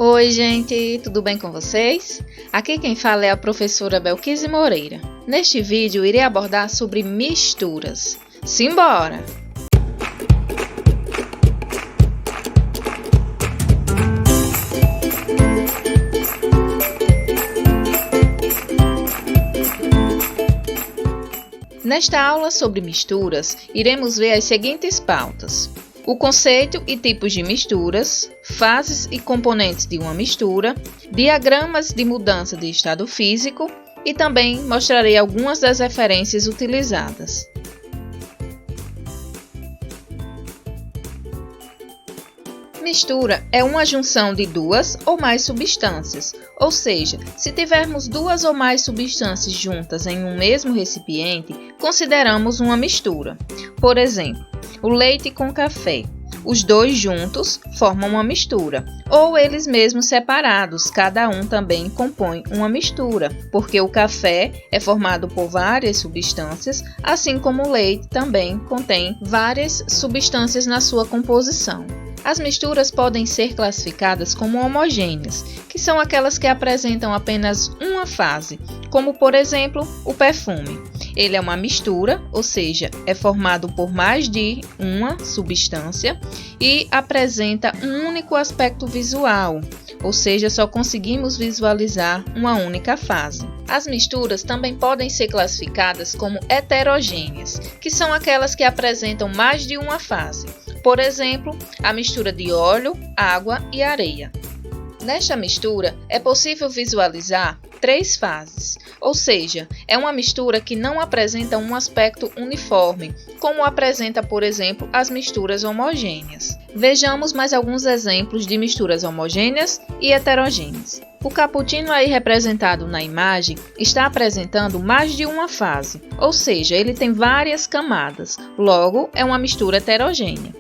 Oi, gente, tudo bem com vocês? Aqui quem fala é a professora Belkise Moreira. Neste vídeo, irei abordar sobre misturas. Simbora! Nesta aula sobre misturas, iremos ver as seguintes pautas: o conceito e tipos de misturas, fases e componentes de uma mistura, diagramas de mudança de estado físico e também mostrarei algumas das referências utilizadas. Mistura é uma junção de duas ou mais substâncias, ou seja, se tivermos duas ou mais substâncias juntas em um mesmo recipiente, consideramos uma mistura. Por exemplo, o leite com café. Os dois juntos formam uma mistura, ou eles mesmos separados, cada um também compõe uma mistura, porque o café é formado por várias substâncias, assim como o leite também contém várias substâncias na sua composição. As misturas podem ser classificadas como homogêneas, que são aquelas que apresentam apenas uma fase, como por exemplo o perfume. Ele é uma mistura, ou seja, é formado por mais de uma substância e apresenta um único aspecto visual, ou seja, só conseguimos visualizar uma única fase. As misturas também podem ser classificadas como heterogêneas, que são aquelas que apresentam mais de uma fase. Por exemplo, a mistura de óleo, água e areia. Nesta mistura, é possível visualizar três fases, ou seja, é uma mistura que não apresenta um aspecto uniforme, como apresenta, por exemplo, as misturas homogêneas. Vejamos mais alguns exemplos de misturas homogêneas e heterogêneas. O cappuccino aí representado na imagem está apresentando mais de uma fase, ou seja, ele tem várias camadas, logo é uma mistura heterogênea.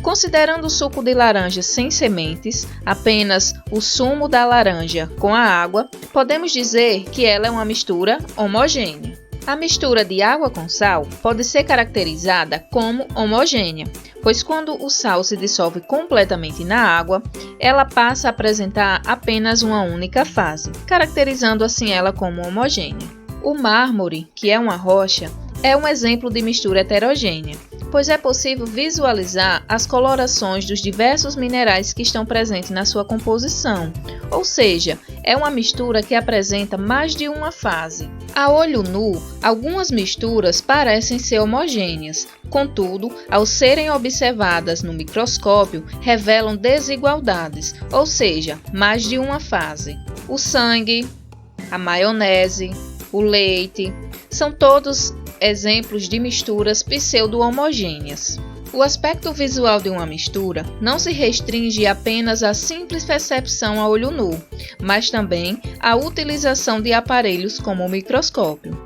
Considerando o suco de laranja sem sementes, apenas o sumo da laranja com a água, podemos dizer que ela é uma mistura homogênea. A mistura de água com sal pode ser caracterizada como homogênea, pois quando o sal se dissolve completamente na água, ela passa a apresentar apenas uma única fase, caracterizando assim ela como homogênea. O mármore, que é uma rocha, é um exemplo de mistura heterogênea, pois é possível visualizar as colorações dos diversos minerais que estão presentes na sua composição, ou seja, é uma mistura que apresenta mais de uma fase. A olho nu, algumas misturas parecem ser homogêneas, contudo, ao serem observadas no microscópio, revelam desigualdades, ou seja, mais de uma fase. O sangue, a maionese, o leite, são todos exemplos de misturas pseudo-homogêneas. O aspecto visual de uma mistura não se restringe apenas à simples percepção a olho nu, mas também à utilização de aparelhos como o microscópio.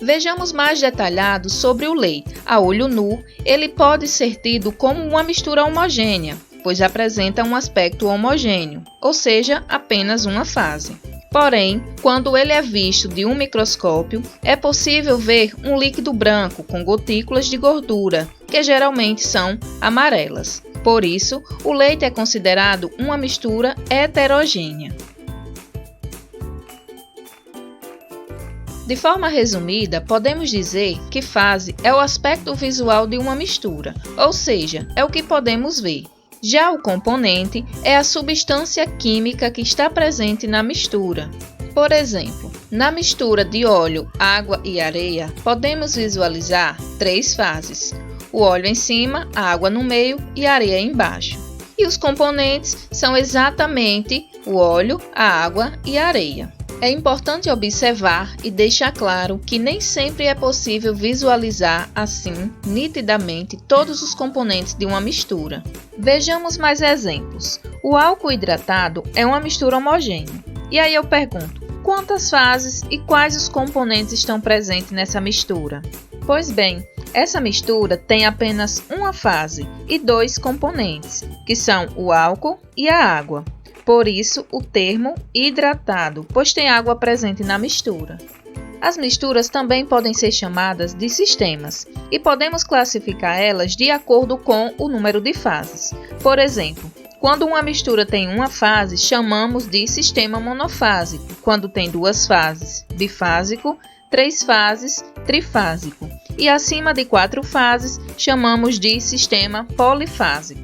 Vejamos mais detalhado sobre o leite. A olho nu, ele pode ser tido como uma mistura homogênea, pois apresenta um aspecto homogêneo, ou seja, apenas uma fase. Porém, quando ele é visto de um microscópio, é possível ver um líquido branco com gotículas de gordura, que geralmente são amarelas. Por isso, o leite é considerado uma mistura heterogênea. De forma resumida, podemos dizer que fase é o aspecto visual de uma mistura, ou seja, é o que podemos ver. Já o componente é a substância química que está presente na mistura. Por exemplo, na mistura de óleo, água e areia, podemos visualizar três fases: o óleo em cima, a água no meio e a areia embaixo. E os componentes são exatamente o óleo, a água e a areia. É importante observar e deixar claro que nem sempre é possível visualizar assim, nitidamente, todos os componentes de uma mistura. Vejamos mais exemplos. O álcool hidratado é uma mistura homogênea. E aí eu pergunto, quantas fases e quais os componentes estão presentes nessa mistura? Pois bem, essa mistura tem apenas uma fase e dois componentes, que são o álcool e a água. Por isso, o termo hidratado, pois tem água presente na mistura. As misturas também podem ser chamadas de sistemas e podemos classificar elas de acordo com o número de fases. Por exemplo, Quando uma mistura tem uma fase, chamamos de sistema monofásico. Quando tem duas fases, bifásico, três fases, trifásico. E acima de 4 fases, chamamos de sistema polifásico.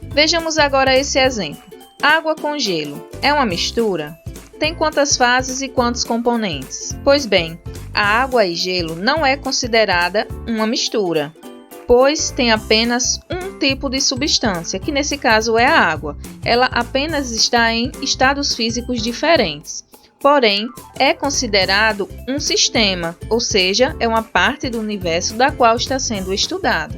Vejamos agora esse exemplo. Água com gelo é uma mistura? Tem quantas fases e quantos componentes? Pois bem, a água e gelo não é considerada uma mistura, pois tem apenas um tipo de substância, que nesse caso é a água. Ela apenas está em estados físicos diferentes. Porém, é considerado um sistema, ou seja, é uma parte do universo da qual está sendo estudada.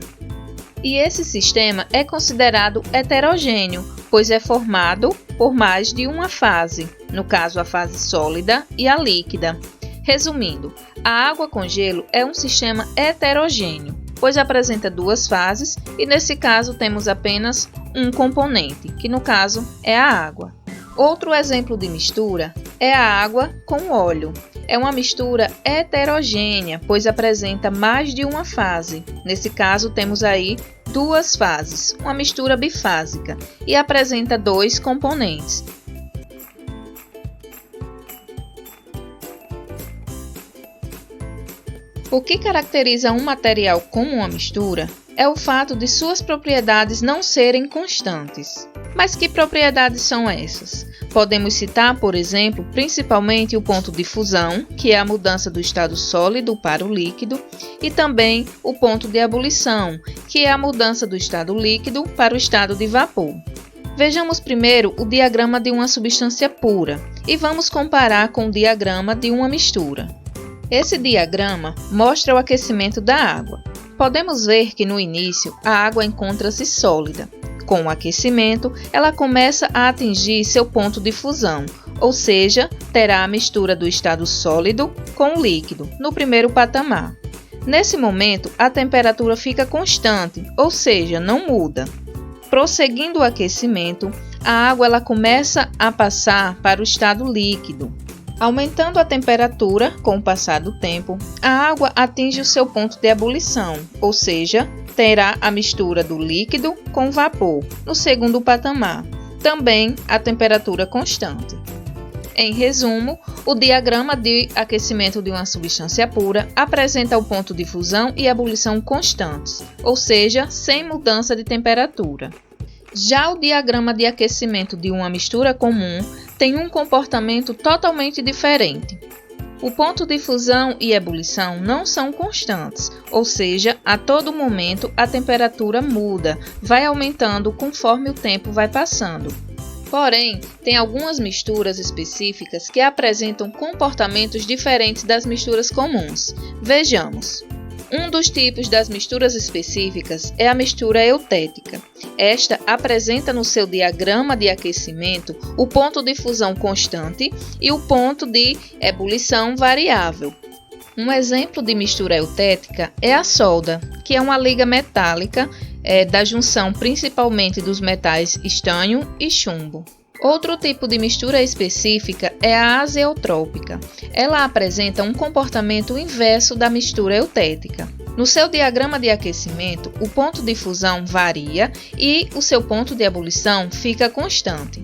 E esse sistema é considerado heterogêneo, pois é formado por mais de uma fase, no caso a fase sólida e a líquida. Resumindo, a água com gelo é um sistema heterogêneo, pois apresenta duas fases e nesse caso temos apenas um componente, que no caso é a água. Outro exemplo de mistura é a água com óleo. É uma mistura heterogênea, pois apresenta mais de uma fase. Nesse caso temos aí duas fases, uma mistura bifásica, e apresenta 2 componentes. O que caracteriza um material como uma mistura é o fato de suas propriedades não serem constantes. Mas que propriedades são essas? Podemos citar, por exemplo, principalmente o ponto de fusão, que é a mudança do estado sólido para o líquido, e também o ponto de ebulição, que é a mudança do estado líquido para o estado de vapor. Vejamos primeiro o diagrama de uma substância pura e vamos comparar com o diagrama de uma mistura. Esse diagrama mostra o aquecimento da água. Podemos ver que no início a água encontra-se sólida. Com o aquecimento, ela começa a atingir seu ponto de fusão, ou seja, terá a mistura do estado sólido com o líquido, no primeiro patamar. Nesse momento, a temperatura fica constante, ou seja, não muda. Prosseguindo o aquecimento, a água ela começa a passar para o estado líquido. Aumentando a temperatura com o passar do tempo, a água atinge o seu ponto de ebulição, ou seja, terá a mistura do líquido com vapor, no segundo patamar, também a temperatura constante. Em resumo, o diagrama de aquecimento de uma substância pura apresenta o ponto de fusão e ebulição constantes, ou seja, sem mudança de temperatura. Já o diagrama de aquecimento de uma mistura comum tem um comportamento totalmente diferente. O ponto de fusão e ebulição não são constantes, ou seja, a todo momento a temperatura muda, vai aumentando conforme o tempo vai passando. Porém, tem algumas misturas específicas que apresentam comportamentos diferentes das misturas comuns. Vejamos. Um dos tipos das misturas específicas é a mistura eutética. Esta apresenta no seu diagrama de aquecimento o ponto de fusão constante e o ponto de ebulição variável. Um exemplo de mistura eutética é a solda, que é uma liga metálica da junção principalmente dos metais estânio e chumbo. Outro tipo de mistura específica é a azeotrópica. Ela apresenta um comportamento inverso da mistura eutética. No seu diagrama de aquecimento, o ponto de fusão varia e o seu ponto de ebulição fica constante.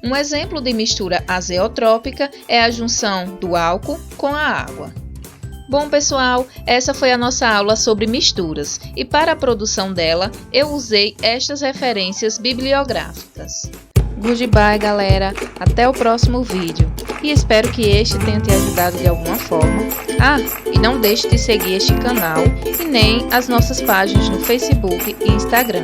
Um exemplo de mistura azeotrópica é a junção do álcool com a água. Bom, pessoal, essa foi a nossa aula sobre misturas e para a produção dela eu usei estas referências bibliográficas. Goodbye, galera! Até o próximo vídeo e espero que este tenha te ajudado de alguma forma. E não deixe de seguir este canal e nem as nossas páginas no Facebook e Instagram.